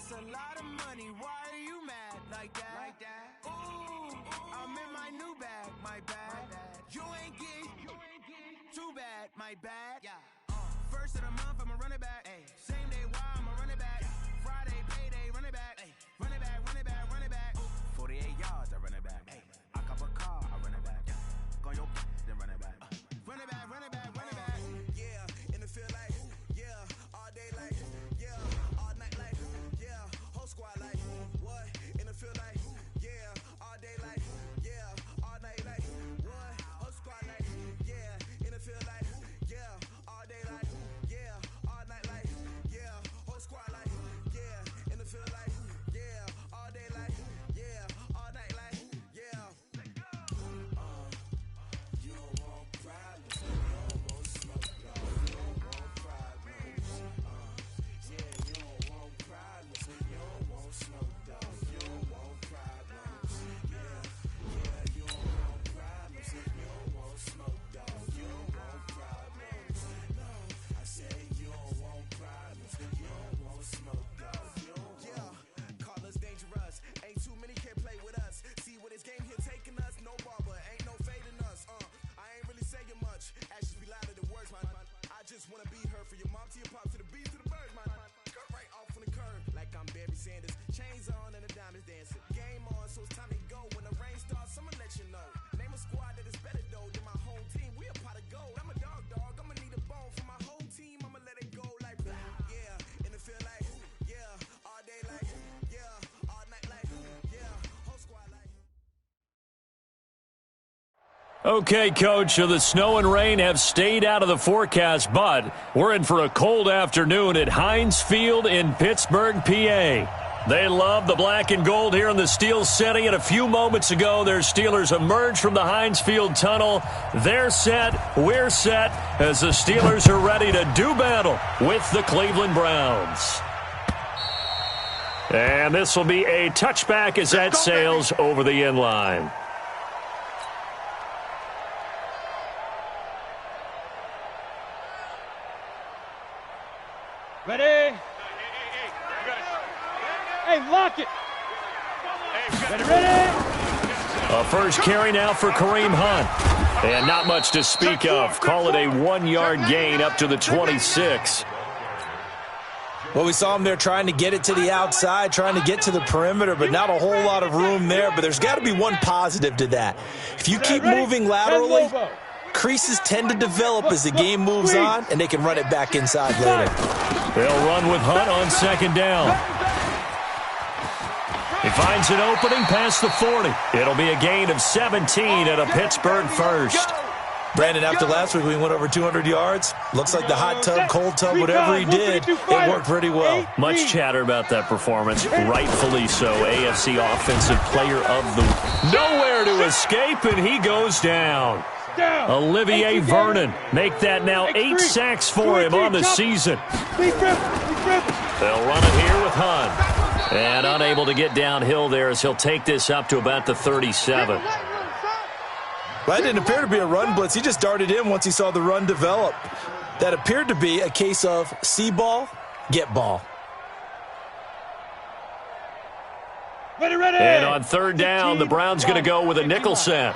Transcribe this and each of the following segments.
That's a lot of money. Why are you mad like that? Ooh, I'm in my new bag, my bad. You ain't get too bad, my bad. First of the month, I'ma run it back. Same day, why I'ma run it back. Friday, payday, run it back. Run it back, run it back, run it back. 48 yards, I run it back. I cop a car, I run it back. Go your then run it back. Run it back, run it back, run it back. Yeah, in the field like, yeah, all day like, yeah, all night like, yeah, whole squad like, what? In the field like, yeah, all day like, yeah, all night like, what? Whole squad like, yeah, in the field like, yeah, all day like, yeah, all night like, yeah, whole squad like, yeah, in the field like, yeah, all day like, yeah, all night like, yeah. You don't want problems, you don't want smoke, dog. You don't want problems. Yeah, you don't want problems, you don't want smoke, dog. You don't want problems. Yeah, you don't want problems, you don't want smoke, dog. You don't want problems. No, I said you don't want problems, you don't want smoke, dog. You don't want. Call us dangerous. Ain't too many can play with us. See what this game here taking us. No barber, ain't no fading us. I ain't really saying much. Actions be louder than words, man. I just wanna be heard. For your mom to your pop to the beat to the birds, man. Cut right off on the curb like I'm Barry Sanders. Chains on and the diamonds dancing. Game on, so it's time to go. When the rain starts, I'ma let you know. Name a squad that is better though than my home team. We a pot of gold. I'm a dog. I'ma need a bone for my whole team. I'ma let it go like yeah. In the field like yeah. All day like yeah. All night like yeah. Whole squad like. Okay, Coach, so the snow and rain have stayed out of the forecast, but we're in for a cold afternoon at Heinz Field in Pittsburgh, PA. They love the black and gold here in the Steel City, and a few moments ago, their Steelers emerged from the Heinz Field tunnel. They're set, we're set, as the Steelers are ready to do battle with the Cleveland Browns. And this will be a touchback as that sails over the end line. Ready? Hey, lock it. Ready? A first carry now for Kareem Hunt. And not much to speak of. Call it a 1-yard gain up to the 26. Well, we saw him there trying to get it to the outside, trying to get to the perimeter, but not a whole lot of room there. But there's got to be one positive to that. If you keep moving laterally, creases tend to develop as the game moves on, and they can run it back inside later. They'll run with Hunt on second down. He finds an opening past the 40. It'll be a gain of 17 at a Pittsburgh first. Brandon, after last week, we went over 200 yards. Looks like the hot tub, cold tub, whatever he did, it worked pretty well. Much chatter about that performance, rightfully so. AFC Offensive Player of the Week. Nowhere to escape, and he goes down. Olivier Vernon, make that now 8 sacks for him on the season. They'll run it here with Hunt. And unable to get downhill there as he'll take this up to about the 37. That didn't appear to be a run blitz. He just darted in once he saw the run develop. That appeared to be a case of see ball, get ball. Ready. And on third down, the Browns going to go with a nickel set.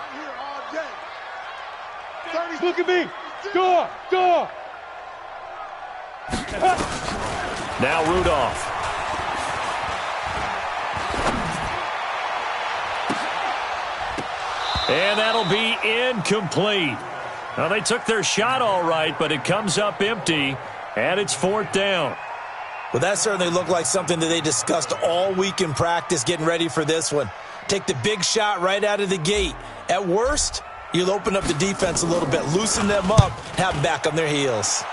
Look at me. Door. Now Rudolph. And that'll be incomplete. Now, they took their shot all right, but it comes up empty, and it's fourth down. Well, that certainly looked like something that they discussed all week in practice getting ready for this one. Take the big shot right out of the gate. At worst, you'll open up the defense a little bit, loosen them up, have them back on their heels.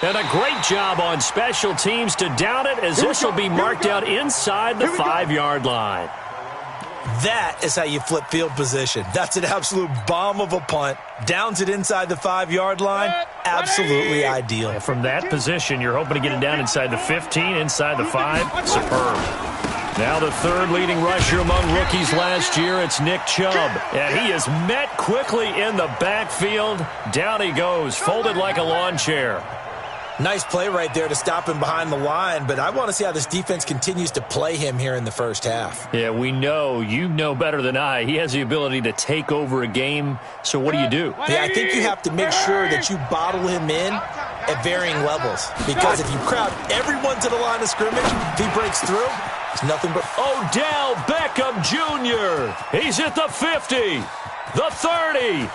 And a great job on special teams to down it, as this will be marked out inside the 5-yard line. That is how you flip field position. That's an absolute bomb of a punt. Downs it inside the 5-yard line. Absolutely ideal. And from that position, you're hoping to get it down inside the 15, inside the 5. Superb. Now the third leading rusher among rookies last year, it's Nick Chubb. And he is met quickly in the backfield. Down he goes, folded like a lawn chair. Nice play right there to stop him behind the line, but I want to see how this defense continues to play him here in the first half. Yeah, we know. You know better than I. He has the ability to take over a game, so what do you do? Yeah, I think you have to make sure that you bottle him in at varying levels, because if you crowd everyone to the line of scrimmage, if he breaks through, it's nothing but... Odell Beckham Jr. He's at the 50, the 30,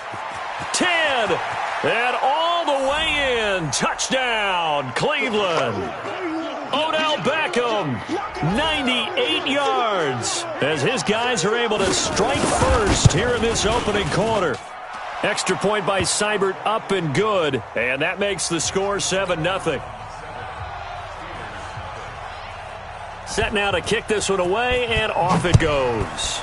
10, and all the way in. Touchdown, Cleveland. Odell Beckham, 98 yards, as his guys are able to strike first here in this opening quarter. Extra point by Seibert, up and good, and that makes the score 7-0. Set now to kick this one away, and off it goes.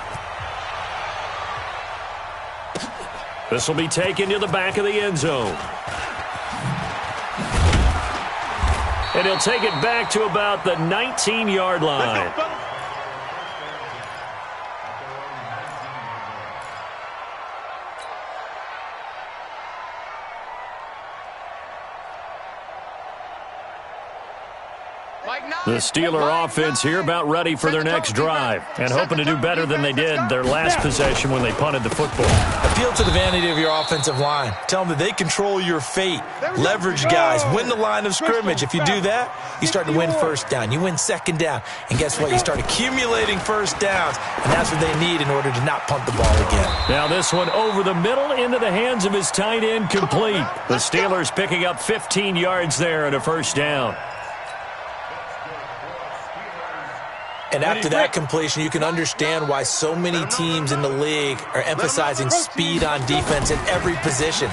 This will be taken to the back of the end zone. And he'll take it back to about the 19-yard line. The Steeler offense here about ready for their next drive and hoping to do better than they did their last possession when they punted the football. Appeal to the vanity of your offensive line. Tell them that they control your fate. Leverage guys. Win the line of scrimmage. If you do that, you start to win first down. You win second down. And guess what? You start accumulating first downs, and that's what they need in order to not punt the ball again. Now this one over the middle into the hands of his tight end, complete. The Steelers picking up 15 yards there and a first down. And after that completion, you can understand why so many teams in the league are emphasizing speed on defense in every position.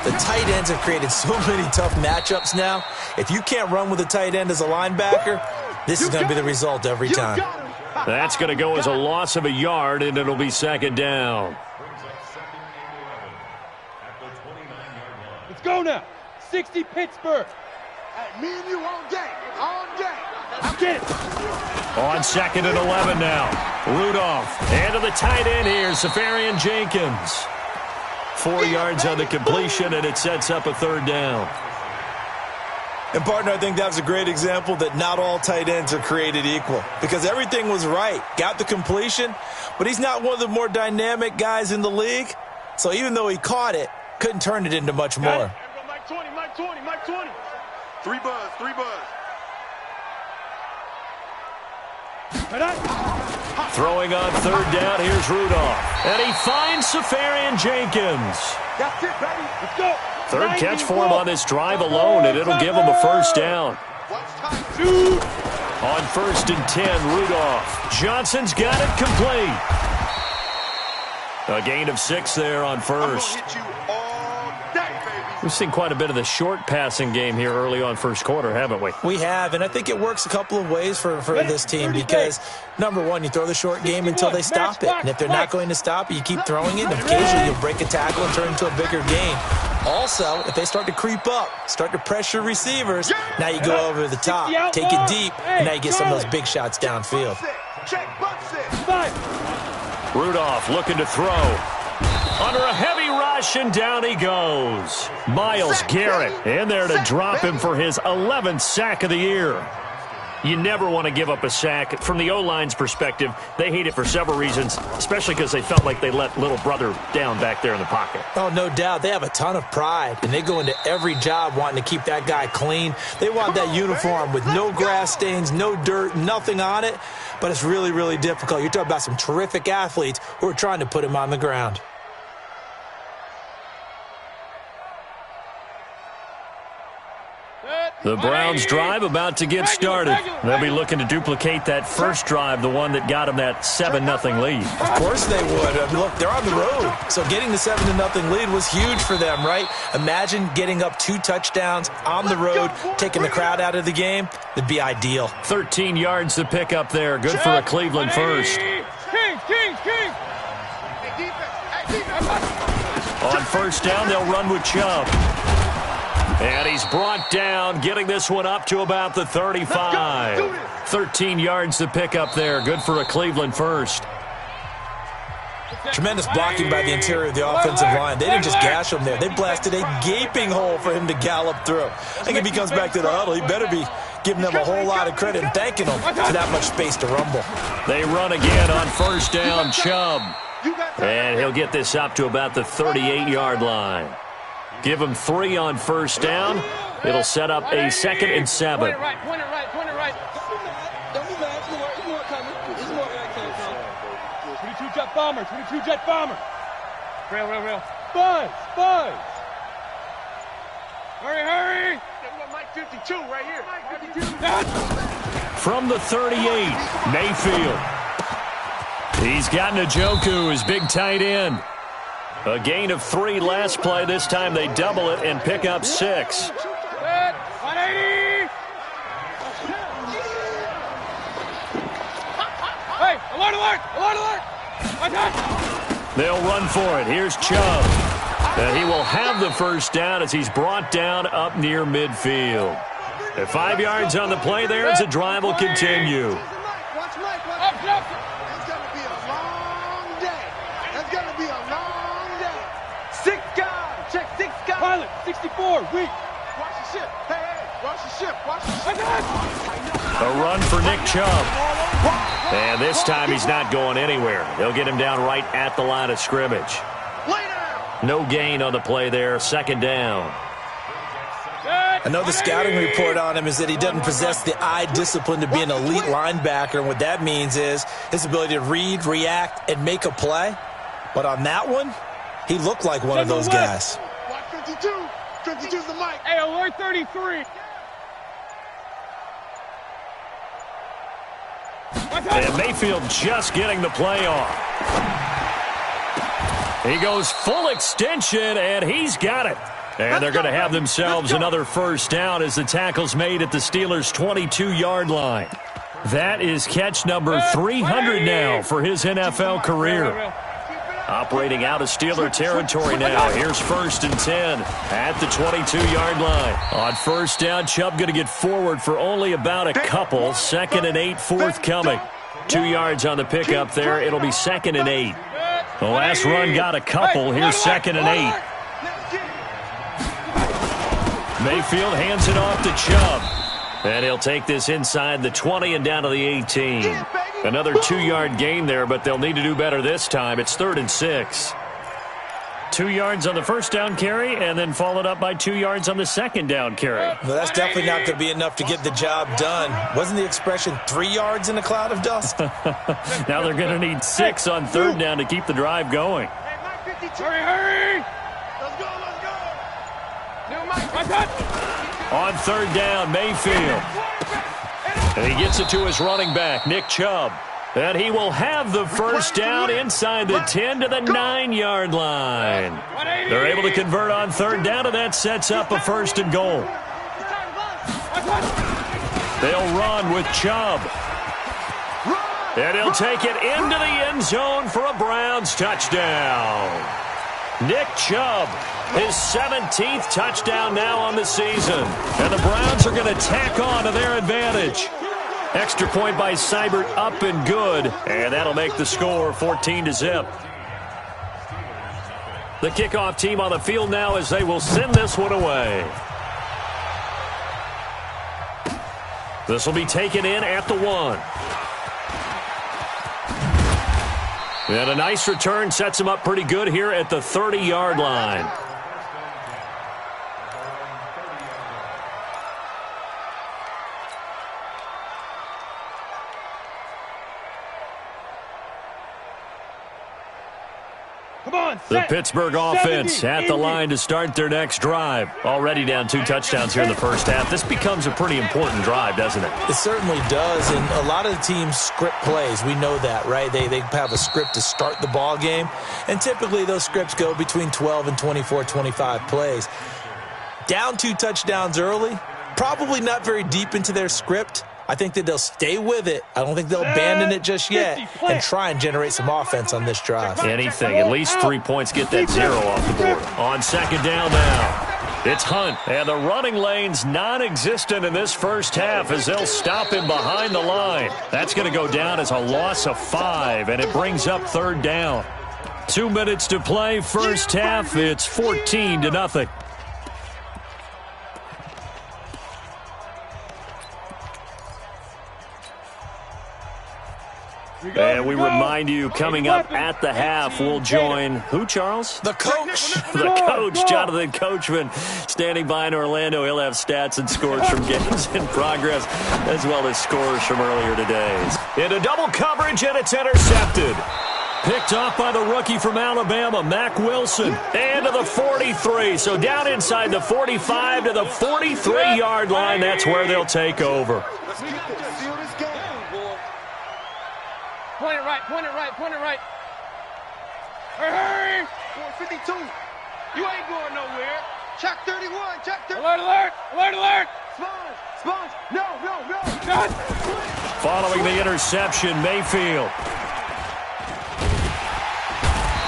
The tight ends have created so many tough matchups now. If you can't run with a tight end as a linebacker, this is going to be the result every time. That's going to go as a loss of a yard, and it'll be second down. Let's go now. 60 Pittsburgh. Hey, me and you all day. All day. Get it. On second and 11 now. Rudolph. And to the tight end here, Safarian Jenkins. 4 yards on the completion, and it sets up a third down. And, partner, I think that was a great example that not all tight ends are created equal, because everything was right. Got the completion, but he's not one of the more dynamic guys in the league. So even though he caught it, couldn't turn it into much more. Mike 20, Mike 20, Mike 20. Three buzz, three buzz. Throwing on third down, here's Rudolph. And he finds Safarian Jenkins. That's it, baby. Let's go. Third catch for him on this drive alone, and it'll give him a first down. Shoot. On first and 10, Rudolph. Johnson's got it complete. A gain of 6 there on first. I'm gonna hit you all day, baby. We've seen quite a bit of the short passing game here early on first quarter, haven't we? We have, and I think it works a couple of ways for this team because, number one, you throw the short game until they stop it. And if they're not going to stop it, you keep throwing it, and occasionally you'll break a tackle and turn into a bigger gain. Also, if they start to creep up, start to pressure receivers, now you go over the top, take it deep, and now you get some of those big shots downfield. Rudolph looking to throw. Under a heavy rush, and down he goes. Myles Garrett in there to drop him for his 11th sack of the year. You never want to give up a sack. From the O-line's perspective, they hate it for several reasons, especially because they felt like they let little brother down back there in the pocket. Oh, no doubt. They have a ton of pride, and they go into every job wanting to keep that guy clean. They want that uniform with no grass stains, no dirt, nothing on it, but it's really, really difficult. You're talking about some terrific athletes who are trying to put him on the ground. The Browns drive about to get started. They'll be looking to duplicate that first drive, the one that got them that 7-0 lead. Of course they would. Look, they're on the road. So getting the 7-0 lead was huge for them, right? Imagine getting up 2 touchdowns on the road, taking the crowd out of the game. It'd be ideal. 13 yards to pick up there. Good for a Cleveland first. Kings. On first down, they'll run with Chubb. And he's brought down, getting this one up to about the 35. 13 yards to pick up there. Good for a Cleveland first. Tremendous blocking by the interior of the offensive line. They didn't just gash him there. They blasted a gaping hole for him to gallop through. I think if he comes back to the huddle, he better be giving them a whole lot of credit and thanking them for that much space to rumble. They run again on first down, Chubb. And he'll get this up to about the 38-yard line. Give him 3 on first down. It'll set up a 2nd and 7. Point it right, point it right, point it right. Don't be mad. It's more coming. It's more coming. 22 jet bomber, 22 jet bomber. Rail. Buzz. Hurry. Mike 52 right here. Mike 52. From the 38, Mayfield. He's got Njoku, his big tight end. A gain of 3 last play. This time they double it and pick up 6. 180. Hey, alert. They'll run for it. Here's Chubb. And he will have the first down as he's brought down up near midfield. At 5 yards on the play there as the drive will continue. Watch Mike. It's going to be a long day. It's going to be a long day. 6 guys. Check 6 guys. Pilot, 64, weak. Watch the ship. Hey, watch the ship. A run for Nick Chubb. And this time he's not going anywhere. They'll get him down right at the line of scrimmage. No gain on the play there. 2nd down. I know the scouting report on him is that he doesn't possess the eye discipline to be an elite linebacker. And what that means is his ability to read, react, and make a play. But on that one, he looked like one of those guys. Watch 52. 52's the mic. Hey, alert 33. And Mayfield just getting the play off. He goes full extension, and he's got it. And they're going to have themselves another first down as the tackle's made at the Steelers' 22-yard line. That is catch number 300 now for his NFL career. Operating out of Steeler territory now. Here's 1st and 10 at the 22-yard line. On first down, Chubb going to get forward for only about a couple. 2nd and 8 forthcoming. 2 yards on the pickup there. It'll be 2nd and 8. The last run got a couple. Here's 2nd and 8. Mayfield hands it off to Chubb. And he'll take this inside the 20 and down to the 18. Another 2-yard gain there, but they'll need to do better this time. It's 3rd and 6. 2 yards on the first down carry, and then followed up by 2 yards on the second down carry. Well, that's definitely not going to be enough to get the job done. Wasn't the expression 3 yards in a cloud of dust? Now they're going to need 6 on third down to keep the drive going. Hurry. Let's go. On third down, Mayfield. And he gets it to his running back, Nick Chubb. And he will have the first down inside the 10 to the 9-yard line. They're able to convert on third down, and that sets up a 1st and goal. They'll run with Chubb. And he'll take it into the end zone for a Browns touchdown. Nick Chubb, his 17th touchdown now on the season. And the Browns are going to tack on to their advantage. Extra point by Seibert, up and good. And that'll make the score 14-0. The kickoff team on the field now as they will send this one away. This will be taken in at the 1. And a nice return sets him up pretty good here at the 30-yard line. The Pittsburgh offense at the line to start their next drive. Already down 2 touchdowns here in the first half. This becomes a pretty important drive, doesn't it? It certainly does, and a lot of the teams script plays. We know that, right? They have a script to start the ball game, and typically those scripts go between 12 and 24, 25 plays. Down 2 touchdowns early, probably not very deep into their script. I think that they'll stay with it. I don't think they'll abandon it just yet and try and generate some offense on this drive. Anything. At least 3 points get that 0 off the board. On second down now. It's Hunt, and the running lane's non-existent in this first half as they'll stop him behind the line. That's going to go down as a loss of 5, and it brings up third down. 2 minutes to play, first half. It's 14-0. And we remind you, coming up at the half, we'll join who, Charles? The coach. The coach, Jonathan Coachman, standing by in Orlando. He'll have stats and scores from games in progress, as well as scores from earlier today. Into double coverage, and it's intercepted. Picked off by the rookie from Alabama, Mack Wilson. And to the 43. So down inside the 45 to the 43-yard line. That's where they'll take over. Point it right, point it right, point it right. Hurry! 452. You ain't going nowhere. Check 31, check 31. Alert, alert, alert, alert. Sponge, no. Cut. Following the interception, Mayfield.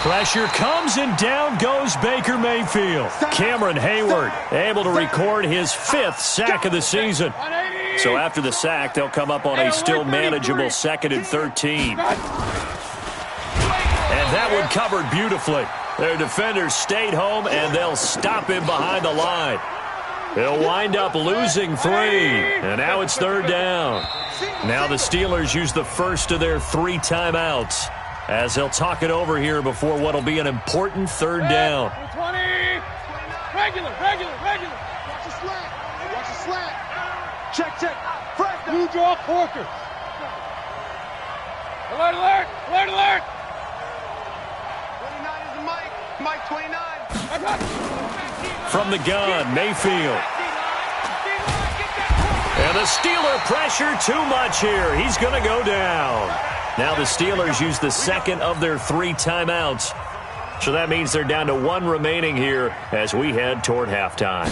Pressure comes, and down goes Baker Mayfield. Cameron Hayward able to record his 5th sack of the season. So after the sack, they'll come up on a still manageable 2nd and 13. And that one covered beautifully. Their defenders stayed home, and they'll stop him behind the line. They'll wind up losing 3, and now it's third down. Now the Steelers use the first of their 3 timeouts as they'll talk it over here before what will be an important third down. 20. Regular. Watch the slant. Check. Fresh. New draw Corker. Alert. 29 is the Mike 29. From the gun, Mayfield. And the Steeler pressure too much here. He's going to go down. Now the Steelers use the 2nd of their 3 timeouts. So that means they're down to 1 remaining here as we head toward halftime.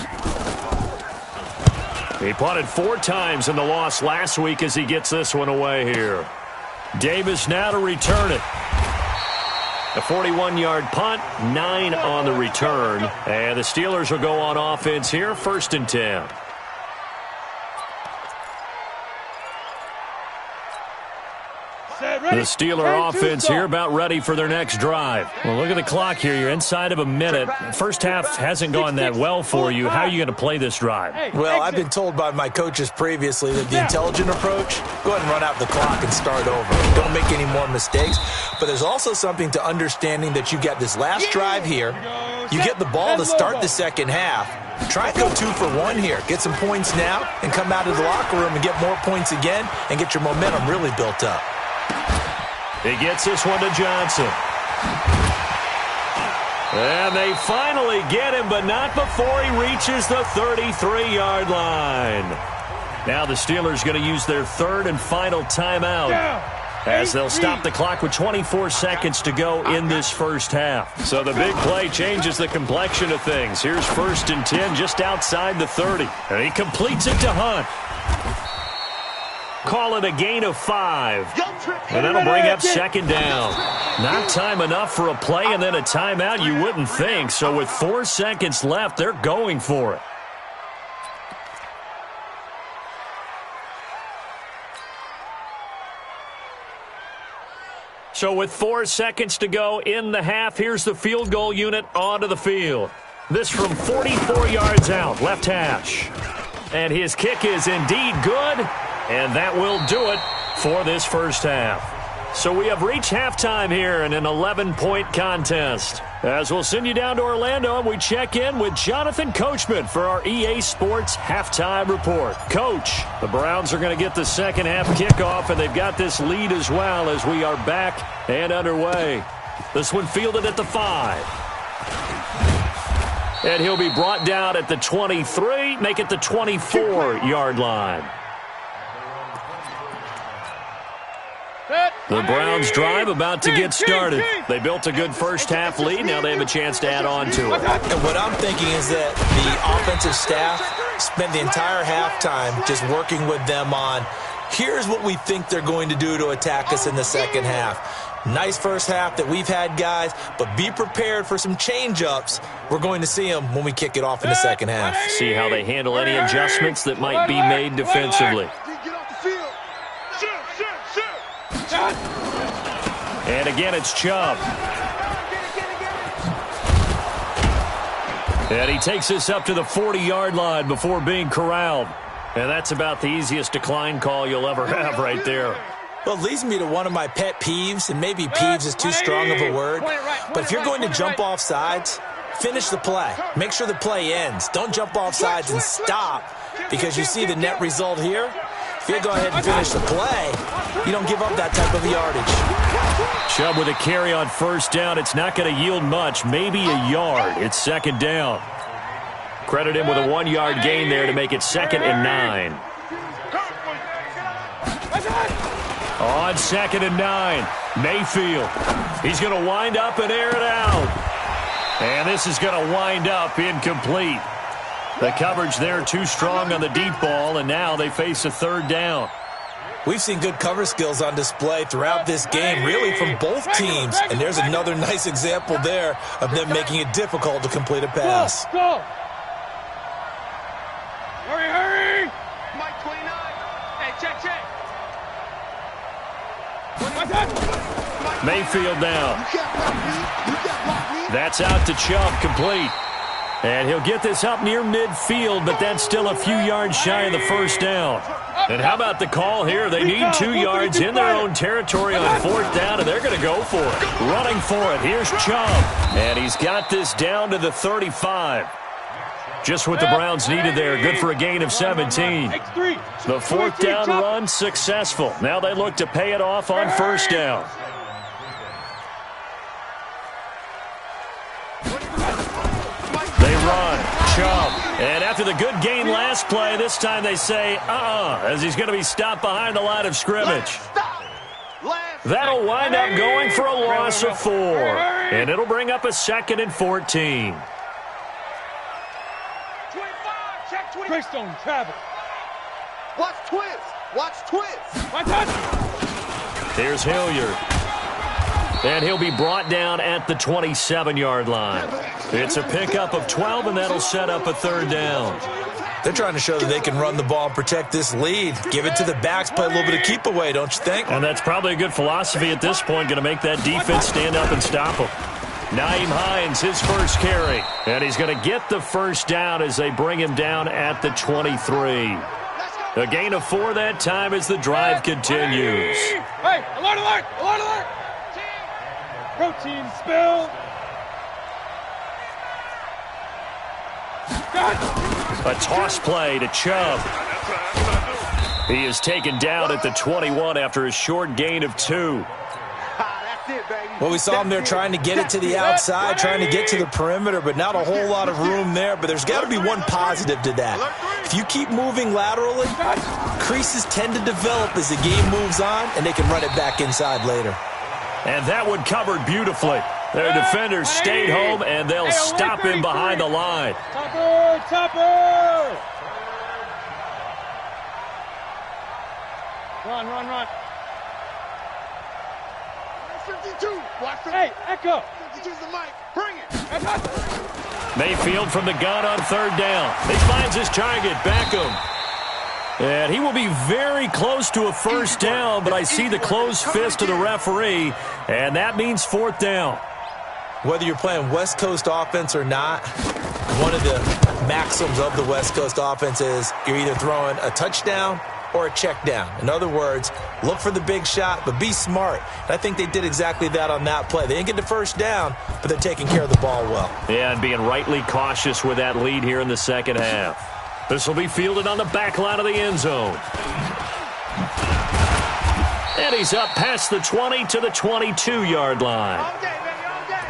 He punted 4 times in the loss last week as he gets this one away here. Davis now to return it. A 41-yard punt, 9 on the return. And the Steelers will go on offense here, 1st and 10. The Steeler offense here about ready for their next drive. Well, look at the clock here. You're inside of a minute. First half hasn't gone that well for you. How are you going to play this drive? Well, I've been told by my coaches previously that the intelligent approach, go ahead and run out the clock and start over. Don't make any more mistakes. But there's also something to understanding that you get this last drive here. You get the ball to start the second half. Try and go 2 for 1 here. Get some points now and come out of the locker room and get more points again and get your momentum really built up. He gets this one to Johnson. And they finally get him, but not before he reaches the 33-yard line. Now the Steelers going to use their 3rd and final timeout as they'll stop the clock with 24 seconds to go in this first half. So the big play changes the complexion of things. Here's 1st and 10 just outside the 30. And he completes it to Hunt. Call it a gain of 5. And that'll bring up 2nd down. Not time enough for a play and then a timeout, you wouldn't think. So with 4 seconds left, they're going for it. So with 4 seconds to go in the half, here's the field goal unit onto the field. This from 44 yards out, left hash. And his kick is indeed good. And that will do it for this first half. So we have reached halftime here in an 11-point contest. As we'll send you down to Orlando, and we check in with Jonathan Coachman for our EA Sports Halftime Report. Coach, the Browns are going to get the second half kickoff, and they've got this lead as well as we are back and underway. This one fielded at the 5. And he'll be brought down at the 23, make it the 24-yard line. The Browns drive about to get started. They built a good first half lead. Now they have a chance to add on to it. And what I'm thinking is that the offensive staff spent the entire halftime just working with them on, here's what we think they're going to do to attack us in the second half. Nice first half that we've had, guys, but be prepared for some change-ups. We're going to see them when we kick it off in the second half. See how they handle any adjustments that might be made defensively. Get off the field. Shoot. And again, it's Chubb. And he takes this up to the 40-yard line before being corralled. And that's about the easiest decline call you'll ever have right there. Well, it leads me to one of my pet peeves, and maybe peeves is too strong of a word, but if you're going to jump off sides, finish the play. Make sure the play ends. Don't jump off sides and stop, because you see the net result here. If you go ahead and finish the play, you don't give up that type of yardage. Chubb with a carry on first down. It's not going to yield much, maybe a yard. It's second down. Credit him with a 1-yard gain there to make it 2nd and 9. On 2nd and 9, Mayfield. He's going to wind up and air it out. And this is going to wind up incomplete. The coverage there too strong on the deep ball, and now they face a 3rd down. We've seen good cover skills on display throughout this game, really from both teams. And there's another nice example there of them making it difficult to complete a pass. Go. Hurry. Mike 29. Hey, check. Mayfield down. That's out to Chubb, complete. And he'll get this up near midfield, but that's still a few yards shy of the first down. And how about the call here? They need 2 yards in their own territory on 4th down, and they're going to go for it. Running for it, here's Chubb. And he's got this down to the 35. Just what the Browns needed there. Good for a gain of 17. The 4th down run successful. Now they look to pay it off on 1st down. They run. Chubb. And after the good gain last play, this time they say, as he's going to be stopped behind the line of scrimmage. That'll wind up going for a loss of 4. And it'll bring up a 2nd and 14. Greystone travel. Watch twist. Here's Hilliard. And he'll be brought down at the 27-yard line. It's a pickup of 12, and that'll set up a 3rd down. They're trying to show that they can run the ball and protect this lead. Give it to the backs, play a little bit of keep away, don't you think? And that's probably a good philosophy at this point, going to make that defense stand up and stop them. Nyheim Hines, his first carry. And he's going to get the 1st down as they bring him down at the 23. A gain of 4 that time as the drive continues. Hey, alert. Protein spill. A toss play to Chubb. He is taken down at the 21 after a short gain of 2. Well, we saw him there trying to get it to the outside, trying to get to the perimeter, but not a whole lot of room there. But there's got to be one positive to that. If you keep moving laterally, creases tend to develop as the game moves on, and they can run it back inside later. And that one covered beautifully. Their defenders stayed home, and they'll stop him behind the line. Topper! Run. 52. Watch the Echo. 52's the mic. Bring it. Mayfield from the gun on 3rd down. He finds his target, Beckham. And he will be very close to a 1st down, but I see the closed fist of the referee, and that means 4th down. Whether you're playing West Coast offense or not, one of the maxims of the West Coast offense is you're either throwing a touchdown or a check down. In other words, look for the big shot, but be smart. And I think they did exactly that on that play. They didn't get the 1st down, but they're taking care of the ball well. Yeah, and being rightly cautious with that lead here in the second half. This will be fielded on the back line of the end zone. And he's up past the 20 to the 22-yard line. All day, baby, all day.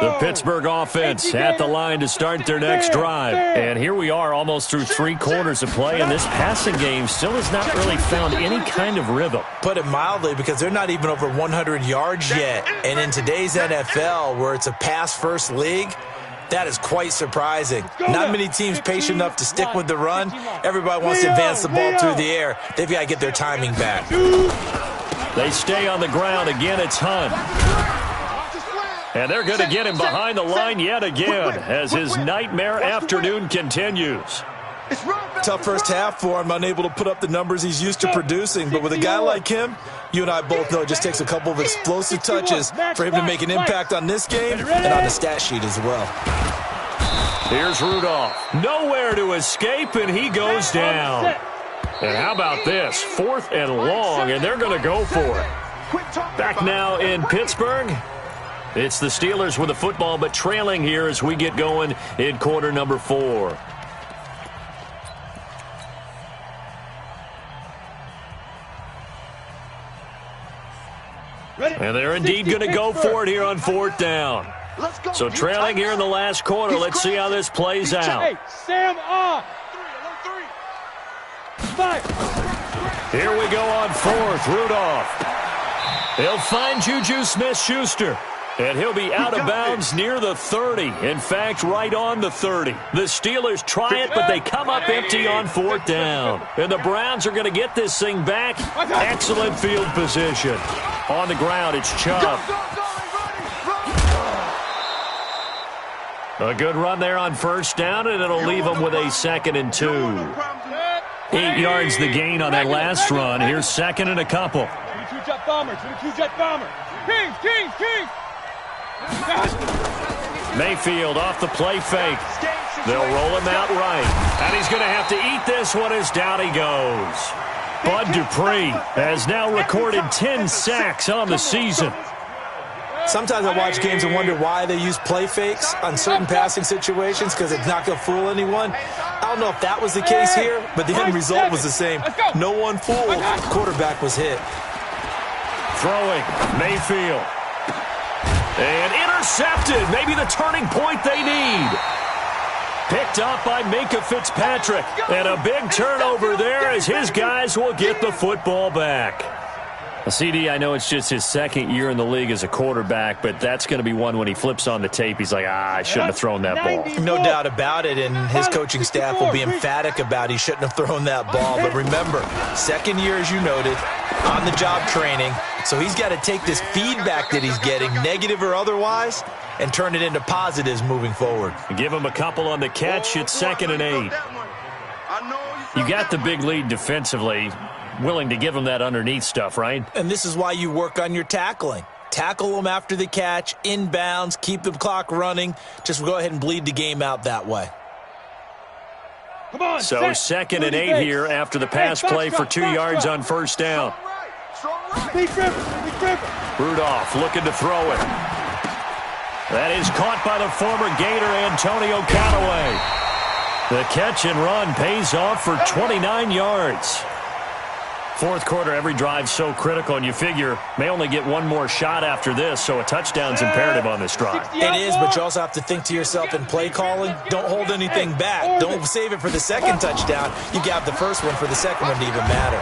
The Pittsburgh offense at the line to start their next drive. And here we are almost through 3 quarters of play, and this passing game still has not really found any kind of rhythm. Put it mildly, because they're not even over 100 yards yet. And in today's NFL, where it's a pass-first league, That is quite surprising. Not many teams patient enough to stick with the run. Everybody wants to advance the ball through the air. They've got to get their timing back. They stay on the ground. Again, it's Hunt. And they're going to get him behind the line yet again as his nightmare afternoon continues. Tough first half for him, unable to put up the numbers he's used to producing. But with a guy like him, you and I both know it just takes a couple of explosive touches for him to make an impact on this game and on the stat sheet as well. Here's Rudolph. Nowhere to escape, and he goes down. And how about this? 4th and long, and they're going to go for it. Back now in Pittsburgh. It's the Steelers with the football, but trailing here as we get going in quarter number 4. And they're indeed going to go for it here on 4th down. So trailing here in the last quarter. Let's see how this plays out. Hey, Sam on. 5. Here we go on 4th. Rudolph. He'll find Juju Smith-Schuster. And he'll be out of bounds near the 30. In fact, right on the 30. The Steelers try it, but they come up empty on 4th down. And the Browns are going to get this thing back. Excellent field position. On the ground, it's Chubb. A good run there on 1st down, and it'll leave them with a 2nd and 2. 8 yards the gain on that last run. Here's 2nd and a couple. 22-jet bomber, 22-jet bomber. Kings. Mayfield off the play fake. They'll roll him out right. And he's going to have to eat this one as down he goes. Bud Dupree has now recorded 10 sacks on the season. Sometimes I watch games and wonder why they use play fakes on certain passing situations because it's not going to fool anyone. I don't know if that was the case here, but the end result was the same. No one fooled. The quarterback was hit. Throwing, Mayfield. And intercepted. Maybe the turning point they need. Picked up by Minkah Fitzpatrick. And a big turnover there as his guys will get the football back. CD, I know it's just his 2nd year in the league as a quarterback, but that's going to be one when he flips on the tape. He's like, I shouldn't have thrown that ball. No doubt about it, and his coaching staff will be emphatic about he shouldn't have thrown that ball. But remember, 2nd year, as you noted, on-the-job training. So he's got to take this feedback that he's getting, negative or otherwise, and turn it into positives moving forward. Give him a couple on the catch. It's 2nd and 8. You got the big lead defensively. Willing to give him that underneath stuff, right? And this is why you work on your tackling. Tackle them after the catch, inbounds, keep the clock running. Just go ahead and bleed the game out that way. Come on, so 2nd and 8 here after the pass play for 2 yards on 1st down. Rudolph looking to throw it. That is caught by the former Gator Antonio Callaway. The catch and run pays off for 29 yards. 4th quarter, every drive so critical, and you figure may only get one more shot after this, so a touchdown's imperative on this drive. It is, but you also have to think to yourself in play calling, don't hold anything back. Don't save it for the 2nd touchdown. You got the 1st one for the 2nd one to even matter.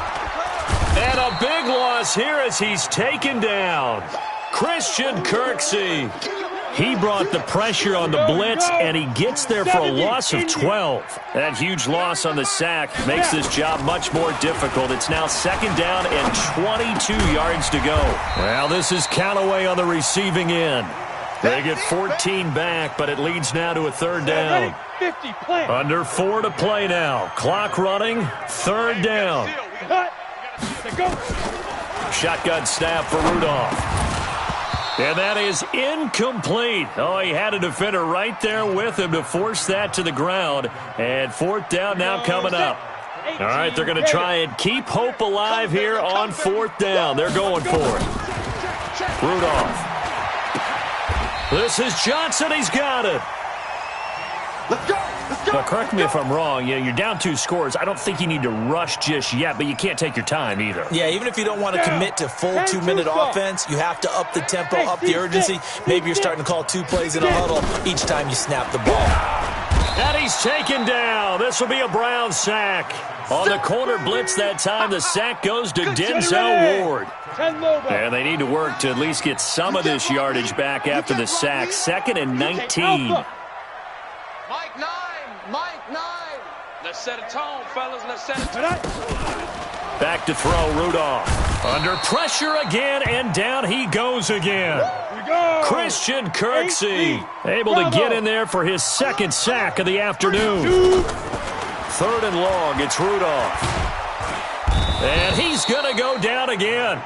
And a big loss here as he's taken down. Christian Kirksey. He brought the pressure on the blitz, and he gets there for a loss of 12. That huge loss on the sack makes this job much more difficult. It's now 2nd down and 22 yards to go. Well, this is Callaway on the receiving end. They get 14 back, but it leads now to a 3rd down. Under 4 to play now. Clock running, 3rd down. Shotgun snap for Rudolph. And that is incomplete. Oh, he had a defender right there with him to force that to the ground. And 4th down now coming up. All right, they're going to try and keep hope alive here on 4th down. They're going for it. Rudolph. This is Johnson. He's got it. Let's go. Now, correct me if I'm wrong. You're down 2 scores. I don't think you need to rush just yet, but you can't take your time either. Yeah, even if you don't want to commit to full 2-minute offense, you have to up the tempo, up the urgency. Maybe you're starting to call 2 plays in a huddle each time you snap the ball. And he's taken down. This will be a Brown sack. On the corner blitz that time, the sack goes to Denzel Ward. And they need to work to at least get some of this yardage back after the sack. 2nd and 19. Mike, 9. Let's set a tone, fellas. Let's set a tone. Back to throw, Rudolph. Under pressure again, and down he goes again. Christian Kirksey able to get in there for his second sack of the afternoon. 3rd and long, it's Rudolph. And he's going to go down again.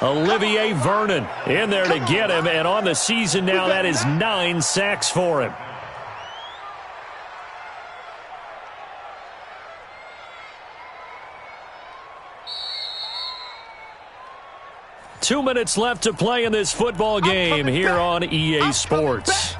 Olivier Vernon in there to get him, and on the season now, that is 9 sacks for him. Two minutes left to play in this football game here on EA Sports.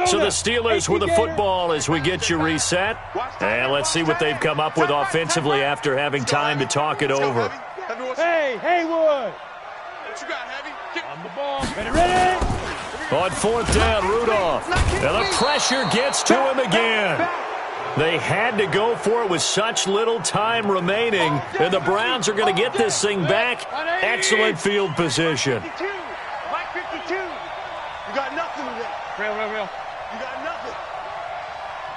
So the Steelers with the football as we get you reset. And let's see what they've come up with offensively after having time to talk it over. Hey, Haywood. What you got, Heavy? On the ball. Ready? On 4th down, Rudolph. And the pressure gets to him again. They had to go for it with such little time remaining. And the Browns are going to get this thing back. Excellent field position. 52. Mike 52. You got nothing today. Real. You got nothing.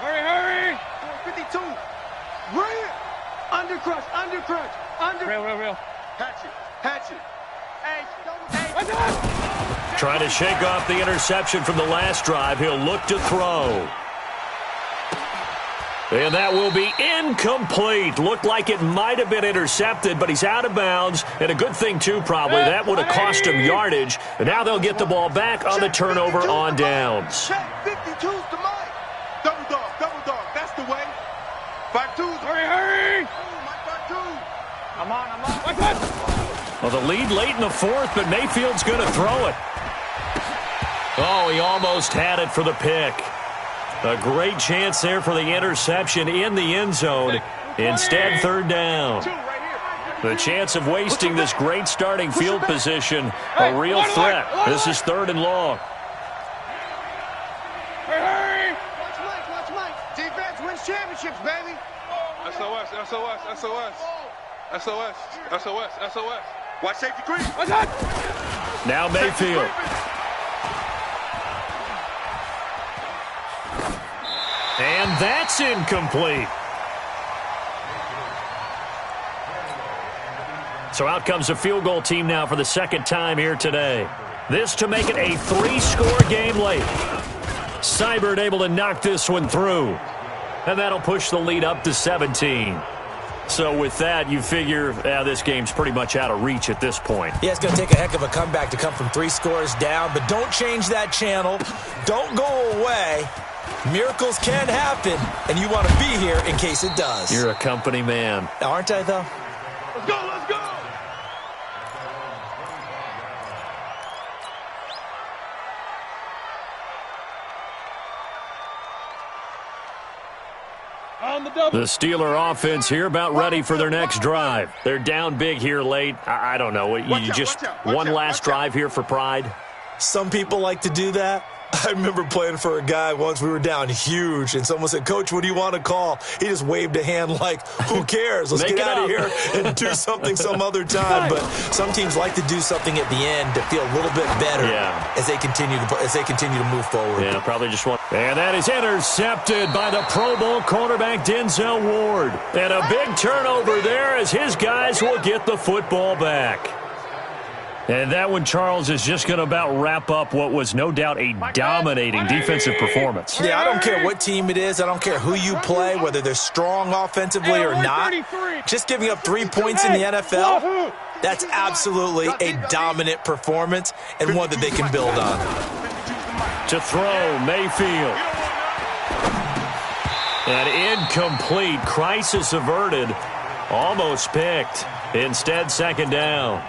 Hurry. 52. Bring it. Under crush. Real. Hatchet. Hey. Trying to shake off the interception from the last drive. He'll look to throw. And that will be incomplete. Looked like it might have been intercepted, but he's out of bounds. And a good thing, too, probably. That would have cost him yardage. And now they'll get the ball back on the turnover on downs. 52's to Mike. Double dog. That's the way. 5-2's. Hurry. I'm on. Well, the lead late in the 4th, but Mayfield's going to throw it. Oh, he almost had it for the pick. A great chance there for the interception in the end zone. Instead, 3rd down. The chance of wasting this great starting field position, a real threat. This is 3rd and long. Hurry. Watch Mike. Defense wins championships, baby. SOS. Watch safety green. Now Mayfield. And that's incomplete. So out comes a field goal team now for the second time here today. This to make it a 3-score game late. Seibert able to knock this one through. And that'll push the lead up to 17. So with that, you figure this game's pretty much out of reach at this point. Yeah, it's going to take a heck of a comeback to come from 3 scores down, but don't change that channel. Don't go away. Miracles can happen, and you want to be here in case it does. You're a company man. Aren't I, though? Let's go. The Steeler offense here about ready for their next drive. They're down big here late. I don't know. You just one last drive here for pride? Some people like to do that. I remember playing for a guy once. We were down huge, and someone said, "Coach, what do you want to call?" He just waved a hand like, who cares? Let's get out of here and do something some other time. But some teams like to do something at the end to feel a little bit better as they continue to move forward. Yeah, probably just want. And that is intercepted by the Pro Bowl cornerback Denzel Ward. And a big turnover there as his guys will get the football back. And that one, Charles, is just going to about wrap up what was no doubt a dominating defensive performance. Yeah, I don't care what team it is. I don't care who you play, whether they're strong offensively or not. Just giving up 3 points in the NFL, that's absolutely a dominant performance and one that they can build on. To throw, Mayfield. And incomplete. Crisis averted. Almost picked. Instead, 2nd down.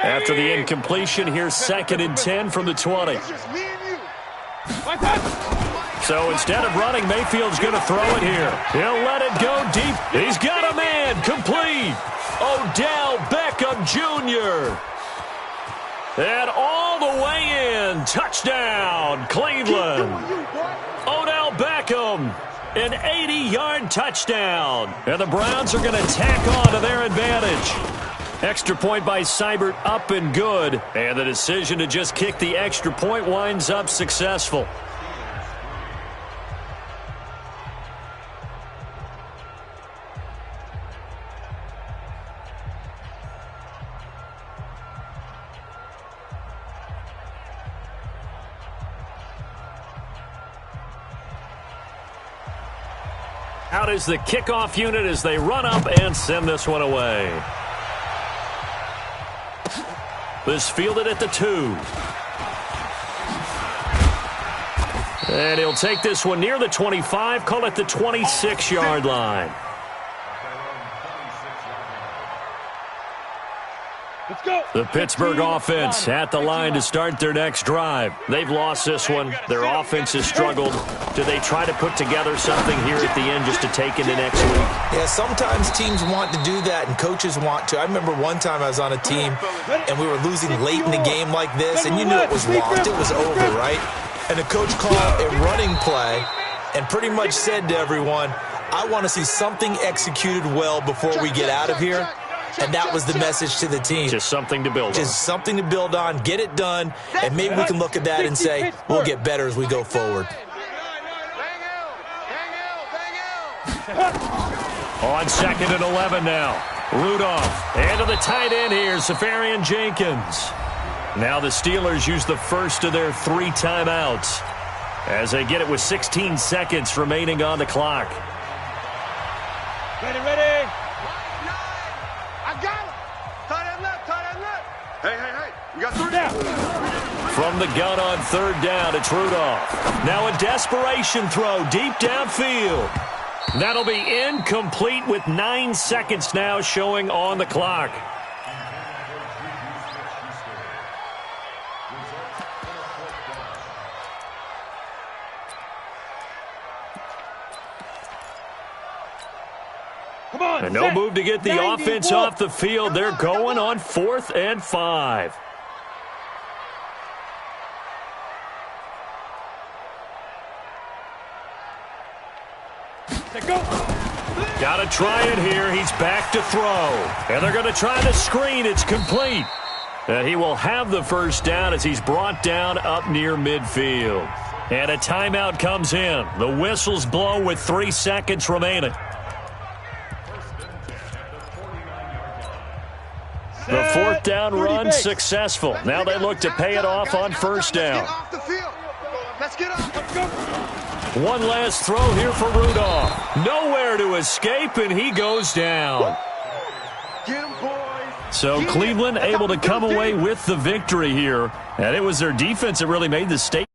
After the incompletion, here's 2nd and 10 from the 20. So instead of running, Mayfield's going to throw it here. He'll let it go deep. He's got a man. Complete. Odell Beckham Jr. And all the way in. Touchdown, Cleveland. Odell Beckham An 80-yard touchdown. And the Browns are going to tack on to their advantage. Extra point by Seibert, up and good. And the decision to just kick the extra point winds up successful. Out is the kickoff unit as they run up and send this one away. This fielded at the 2. And he'll take this one near the 25, call it the 26-yard line. Let's go. The Pittsburgh offense at the line to start their next drive. They've lost this one. Their offense has struggled. Do they try to put together something here at the end just to take into next week? Yeah, sometimes teams want to do that and coaches want to. I remember one time I was on a team and we were losing late in the game like this, and you knew it was lost. It was over, right? And the coach called a running play and pretty much said to everyone, I want to see something executed well before we get out of here. And that was the message to the team. Just something to build on. Just something to build on, get it done, and maybe we can look at that and say, we'll get better as we go forward. On 2nd and 11 now. Rudolph. And to the tight end here, Safarian Jenkins. Now the Steelers use the first of their 3 timeouts as they get it with 16 seconds remaining on the clock. Ready, ready. You got 3 Now. From the gun on 3rd down, it's Rudolph. Now a desperation throw deep downfield. That'll be incomplete with 9 seconds now showing on the clock. Come on. And no move to get the offense off the field. They're going on 4th and 5. Go. Got to try it here. He's back to throw. And they're going to try the screen. It's complete. And he will have the first down as he's brought down up near midfield. And a timeout comes in. The whistles blow with 3 seconds remaining. The 4th down run successful. Now they look to pay it off on 1st down. Let's get off. Let's go. One last throw here for Rudolph. Nowhere to escape, and he goes down. Get him, boys. So Cleveland able to come away with the victory here. And it was their defense that really made the statement.